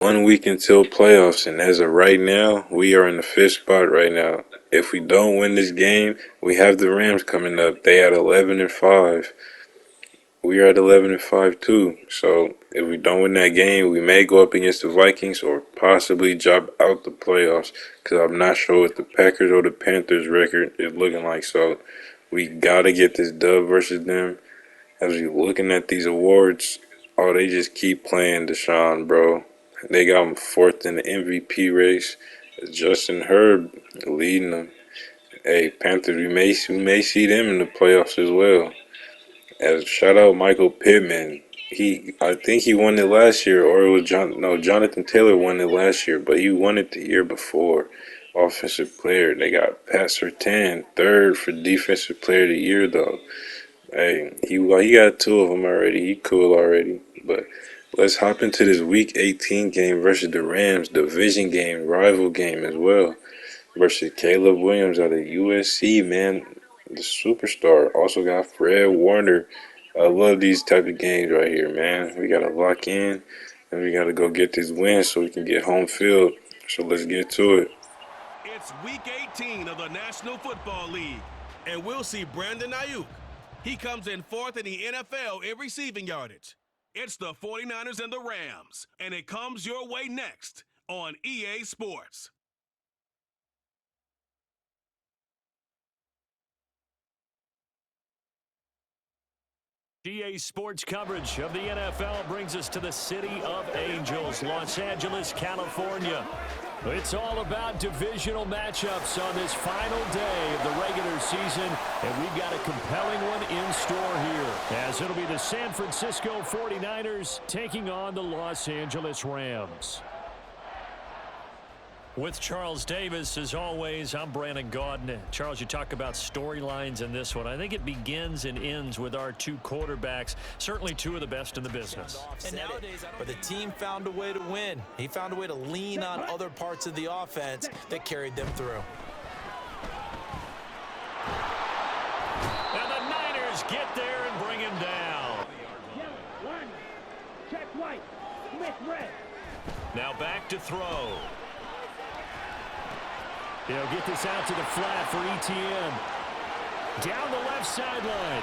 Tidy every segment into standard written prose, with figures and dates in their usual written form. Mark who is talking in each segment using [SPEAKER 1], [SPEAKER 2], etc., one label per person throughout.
[SPEAKER 1] 1 week until playoffs, and as of right now, we are in the fifth spot right now. If we don't win this game, we have the Rams coming up. They at 11-5. We are at 11-5 too. So if we don't win that game, we may go up against the Vikings or possibly drop out the playoffs. Because I'm not sure what the Packers or the Panthers record is looking like. So we gotta get this dub versus them. As we looking at these awards, oh, they just keep playing Deshaun, bro. They got him fourth in the MVP race. Justin Herb leading them. Hey, Panthers, we may see them in the playoffs as well. As shout out Michael Pittman. I think he won it last year, or it was Jonathan Taylor won it last year, but he won it the year before. Offensive player. They got Pat Surtain, third for Defensive Player of the Year though. Hey, he got two of them already. He cool already. But let's hop into this Week 18 game versus the Rams, division game, rival game as well. Versus Caleb Williams out of USC, man, the superstar. Also got Fred Warner. I love these type of games right here, man. We gotta lock in, and we gotta go get this win so we can get home field. So let's get to it.
[SPEAKER 2] It's Week 18 of the National Football League, and we'll see Brandon Ayuk. He comes in fourth in the NFL in receiving yardage. It's the 49ers and the Rams, and it comes your way next on EA Sports.
[SPEAKER 3] EA Sports coverage of the NFL brings us to the City of Angels, Los Angeles, California. It's all about divisional matchups on this final day of the regular season, and we've got a compelling one in store here, as it'll be the San Francisco 49ers taking on the Los Angeles Rams. With Charles Davis, as always, I'm Brandon Gaudin. Charles, you talk about storylines in this one. I think it begins and ends with our two quarterbacks, certainly two of the best in the business.
[SPEAKER 4] And nowadays, but the team found a way to win. He found a way to lean on other parts of the offense that carried them through.
[SPEAKER 3] And the Niners get there and bring him down.
[SPEAKER 5] Check white. Smith red.
[SPEAKER 3] Now back to throw. They'll get this out to the flat for Etienne. Down the left sideline.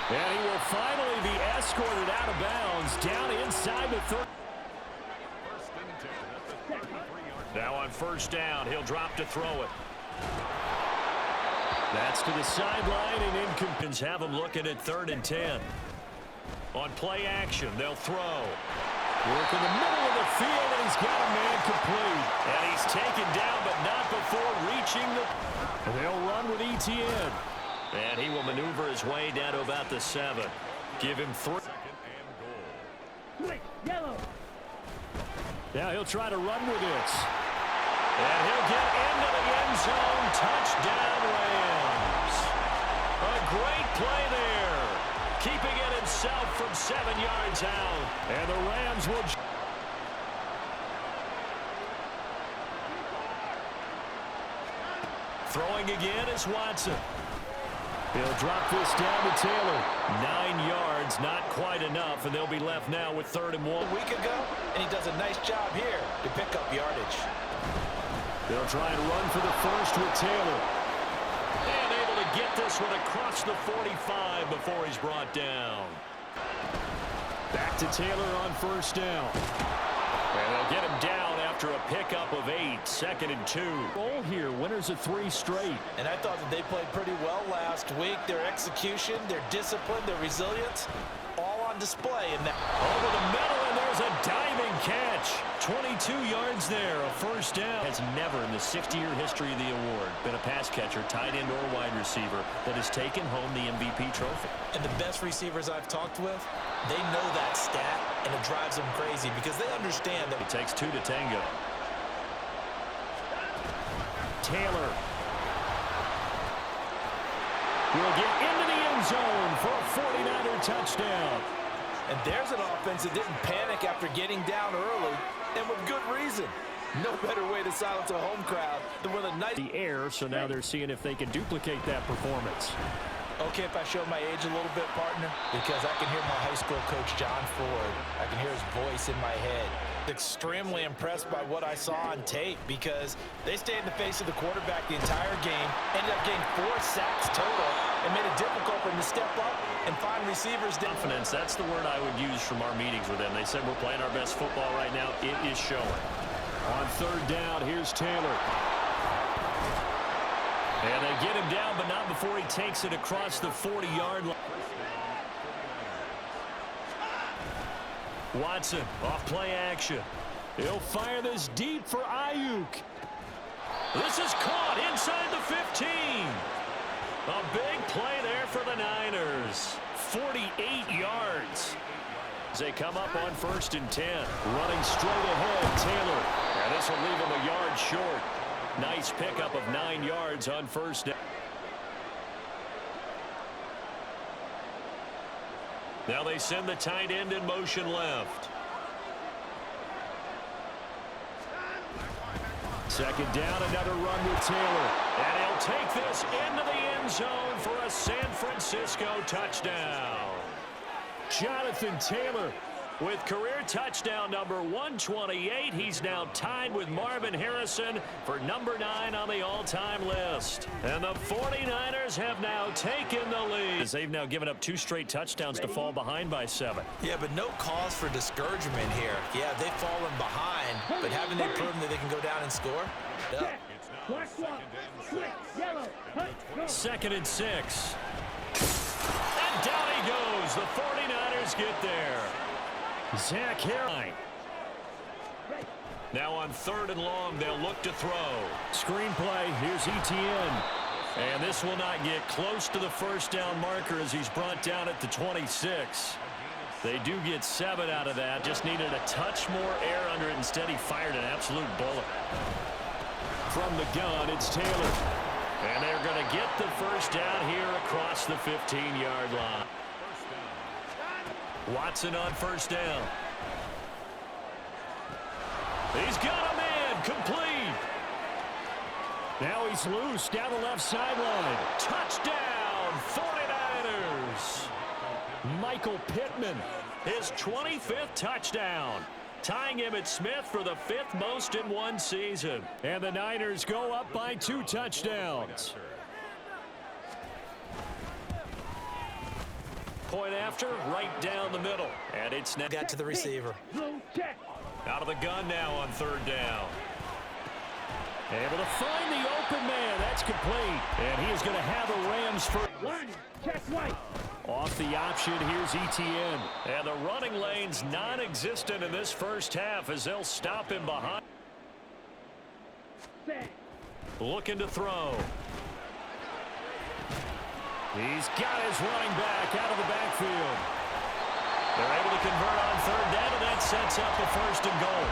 [SPEAKER 3] And he will finally be escorted out of bounds down inside the 30. Now on first down, he'll drop to throw it. That's to the sideline, and incompetence have him looking at 3rd and 10. On play action, they'll throw. Work in the middle of the field, and he's got a man complete. And he's taken down, but not before reaching the... And they'll run with Etienne. And he will maneuver his way down to about the 7. Give him 3.
[SPEAKER 5] Yellow.
[SPEAKER 3] Now he'll try to run with it. And he'll get into the end zone. Touchdown, Rams. A great play there. Keeping it himself from 7 yards out. And the Rams will... Throwing again is Watson. He'll drop this down to Taylor. 9 yards, not quite enough, and they'll be left now with 3rd and 1.
[SPEAKER 4] A week ago, and he does a nice job here to pick up yardage.
[SPEAKER 3] They'll try and run for the first with Taylor. And able to get this one across the 45 before he's brought down. Back to Taylor on first down. And they'll get him down after a pickup of 8, 2nd and 2. Roll here, winners of 3 straight.
[SPEAKER 4] And I thought that they played pretty well last week. Their execution, their discipline, their resilience, all on display. And
[SPEAKER 3] over the middle, and there's a diving catch. 22 yards there, a first down. Has never in the 60-year history of the award been a pass catcher, tight end, or wide receiver that has taken home the MVP trophy.
[SPEAKER 4] And the best receivers I've talked with, they know that stat, and it drives them crazy because they understand that
[SPEAKER 3] it takes 2 to tango. Taylor will get into the end zone for a 49er touchdown.
[SPEAKER 4] And there's an offense that didn't panic after getting down early, and with good reason. No better way to silence a home crowd than with a nice...
[SPEAKER 3] The air, so now they're seeing if they can duplicate that performance.
[SPEAKER 4] Okay, if I show my age a little bit, partner, because I can hear my high school coach, John Ford. I can hear his voice in my head. Extremely impressed by what I saw on tape because they stayed in the face of the quarterback the entire game, ended up getting 4 sacks total, and made it difficult for him to step up and find receivers.
[SPEAKER 3] Confidence, that's the word I would use from our meetings with them. They said we're playing our best football right now. It is showing. On third down, here's Taylor. And they get him down, but not before he takes it across the 40-yard line. Watson off play action. He'll fire this deep for Ayuk. This is caught inside the 15. A big play there for the Niners. 48 yards. As they come up on 1st and 10. Running straight ahead, Taylor. And this will leave him a yard short. Nice pickup of 9 yards on 1st down. Now they send the tight end in motion left. Second down, another run with Taylor. And he'll take this into the end zone for a San Francisco touchdown. Jonathan Taylor with career touchdown number 128. He's now tied with Marvin Harrison for number 9 on the all-time list. And the 49ers have now taken the lead, as they've now given up 2 straight touchdowns to fall behind by 7.
[SPEAKER 4] Yeah, but no cause for discouragement here. Yeah, they've fallen behind, but haven't they proven that they can go down and score? Yeah.
[SPEAKER 3] Second and 6. And down he goes. The 49ers get there. Zach Harrison. Now on 3rd and long, they'll look to throw. Screen play, here's Etienne. And this will not get close to the first down marker as he's brought down at the 26. They do get 7 out of that. Just needed a touch more air under it. Instead, he fired an absolute bullet. From the gun, it's Taylor. And they're going to get the first down here across the 15-yard line. Watson on 1st down. He's got a man, complete. Now he's loose down the left sideline. Touchdown, 49ers. Michael Pittman, his 25th touchdown, tying Emmitt Smith for the 5th most in one season. And the Niners go up by 2 touchdowns. Point after, right down the middle. And it's now
[SPEAKER 4] Got to the receiver.
[SPEAKER 3] out of the gun now on 3rd down. Able to find the open man. That's complete. And he is going to have the Rams for off the option. Here's Etienne. And the running lane's non-existent in this first half as they'll stop him behind. Looking to throw. He's got his running back out of the backfield. They're able to convert on 3rd down, and that sets up the 1st and goal.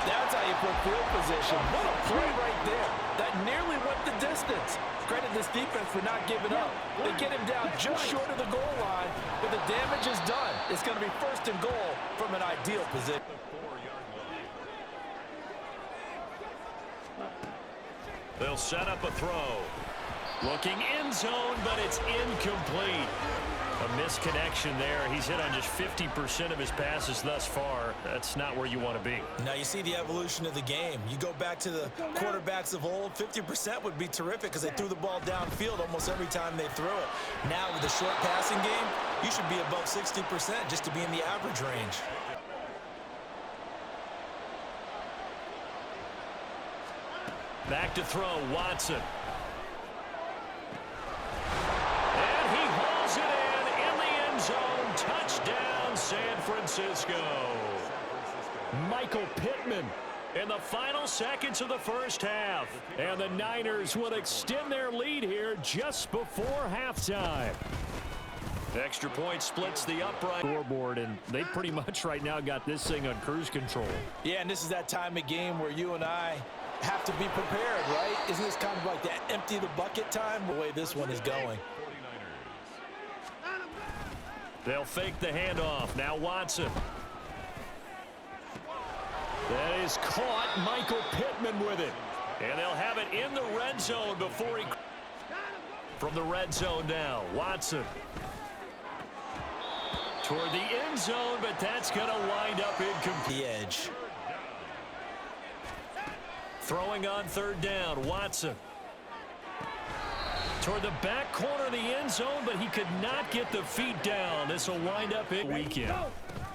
[SPEAKER 4] That's how you put field position. What a play right there. That nearly went the distance. Credit this defense for not giving up. They get him down just short of the goal line, but the damage is done. It's going to be 1st and goal from an ideal position.
[SPEAKER 3] They'll set up a throw. Looking end zone, but it's incomplete. A misconnection there. He's hit on just 50% of his passes thus far. That's not where you want to be.
[SPEAKER 4] Now you see the evolution of the game. You go back to the quarterbacks of old, 50% would be terrific because they threw the ball downfield almost every time they threw it. Now with the short passing game, you should be above 60% just to be in the average range.
[SPEAKER 3] Back to throw, Watson. And he hauls it in the end zone. Touchdown, San Francisco. Michael Pittman in the final seconds of the first half. And the Niners will extend their lead here just before halftime. Extra point splits the upright scoreboard, and they pretty much right now got this thing on cruise control.
[SPEAKER 4] Yeah, and this is that time of game where you and I have to be prepared, right? Isn't this kind of like that empty the bucket time? The way this one is going.
[SPEAKER 3] They'll fake the handoff. Now Watson. That is caught. Michael Pittman with it. And they'll have it in the red zone before he... From the red zone now, Watson. Toward the end zone, but that's going to wind up incomplete.
[SPEAKER 4] The edge.
[SPEAKER 3] Throwing on third down, Watson. Toward the back corner of the end zone, but he could not get the feet down. This will wind up in weekend.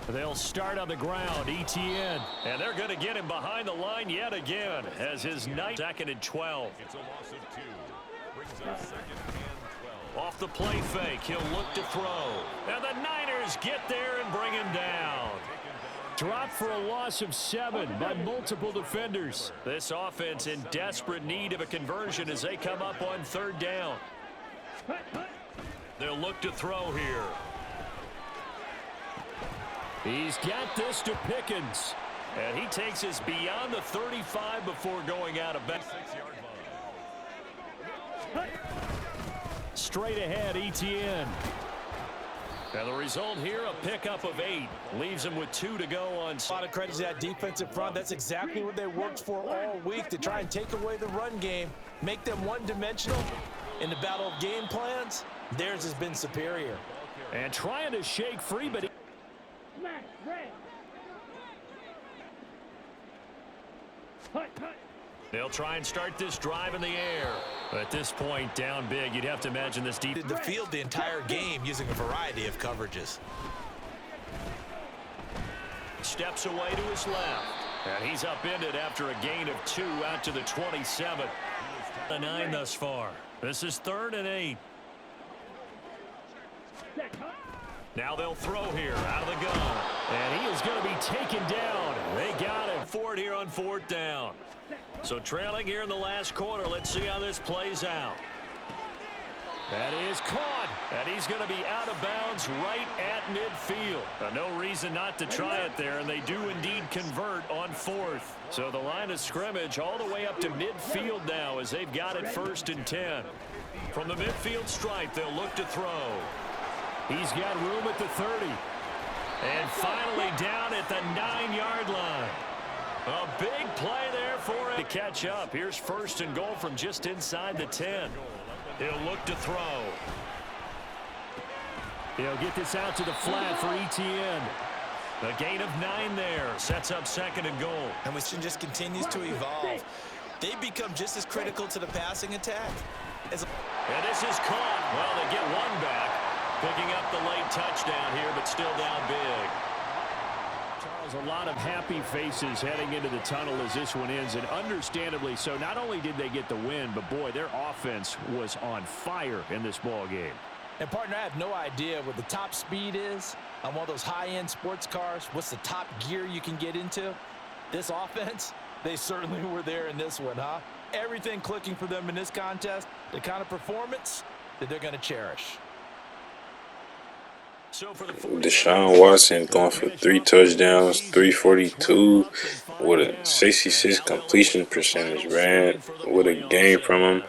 [SPEAKER 3] They'll start on the ground, ETN. And they're going to get him behind the line yet again as his night. 2nd and 12.
[SPEAKER 2] It's a loss of 2. Brings up 2nd and 12.
[SPEAKER 3] Off the play fake, he'll look to throw. And the Niners get there and bring him down. Dropped for a loss of 7 by multiple defenders. This offense in desperate need of a conversion as they come up on third down. They'll look to throw here. He's got this to Pickens. And he takes us beyond the 35 before going out of bounds. Straight ahead, ETN. And the result here, a pickup of 8. Leaves him with 2 to go on.
[SPEAKER 4] A lot of credit to that defensive front. That's exactly what they worked for all week, to try and take away the run game, make them one-dimensional. In the battle of game plans, theirs has been superior.
[SPEAKER 3] And trying to shake free, but... They'll try and start this drive in the air. At this point, down big, you'd have to imagine this deep.
[SPEAKER 4] The field the entire game using a variety of coverages.
[SPEAKER 3] Steps away to his left. And he's upended after a gain of 2 out to the 27. A 9 thus far. This is 3rd and 8. Now they'll throw here out of the gun. And he is going to be taken down. They got him for it here on 4th down. So trailing here in the last quarter. Let's see how this plays out. That is caught. And he's going to be out of bounds right at midfield. No reason not to try it there. And they do indeed convert on 4th. So the line of scrimmage all the way up to midfield now as they've got it 1st and 10. From the midfield stripe, they'll look to throw. He's got room at the 30. And finally down at the 9-yard line. A big play there for him to catch up. Here's 1st and goal from just inside the 10. He'll look to throw. He'll get this out to the flat for ETN. A gain of 9 there. Sets up 2nd and goal.
[SPEAKER 4] And Wisconsin just continues to evolve. They become just as critical to the passing attack.
[SPEAKER 3] And this is caught. Well, they get 1 back. Picking up the late touchdown here, but still down big. Charles, a lot of happy faces heading into the tunnel as this one ends, and understandably so. Not only did they get the win, but boy, their offense was on fire in this ball game.
[SPEAKER 4] And partner, I have no idea what the top speed is on one of those high-end sports cars. What's the top gear you can get into? This offense, they certainly were there in this one, huh? Everything clicking for them in this contest, the kind of performance that they're going to cherish.
[SPEAKER 1] Deshaun Watson going for 3 touchdowns, 342 with a 66 completion percentage, man. What a game from him.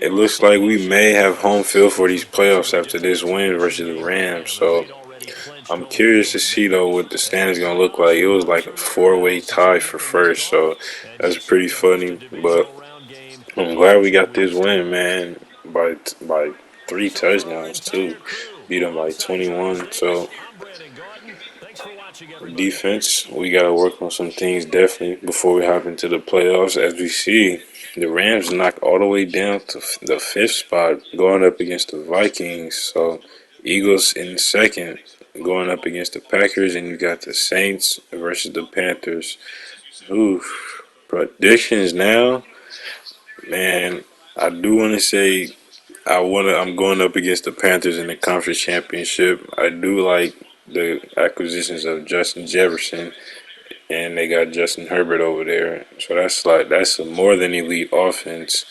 [SPEAKER 1] It looks like we may have home field for these playoffs after this win versus the Rams. So I'm curious to see, though, what the standings going to look like. It was like a 4-way tie for first, so that's pretty funny. But I'm glad we got this win, man, by 3 touchdowns, too. Beat them by 21. So for defense, we got to work on some things definitely before we hop into the playoffs. As we see, the Rams knocked all the way down to the 5th spot, going up against the Vikings. So Eagles in 2nd, going up against the Packers, and you got the Saints versus the Panthers. Oof. Predictions now, man. I do want to say I'm going up against the Panthers in the conference championship. I do like the acquisitions of Justin Jefferson, and they got Justin Herbert over there. So that's a more than elite offense.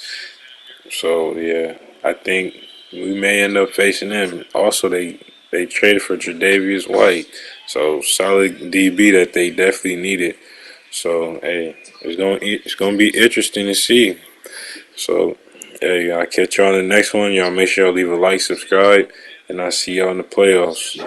[SPEAKER 1] So yeah, I think we may end up facing them. Also, they traded for Tre'Davious White, so solid DB that they definitely needed. So hey, it's gonna be interesting to see. So hey, I'll catch y'all on the next one. Y'all make sure y'all leave a like, subscribe, and I'll see y'all in the playoffs.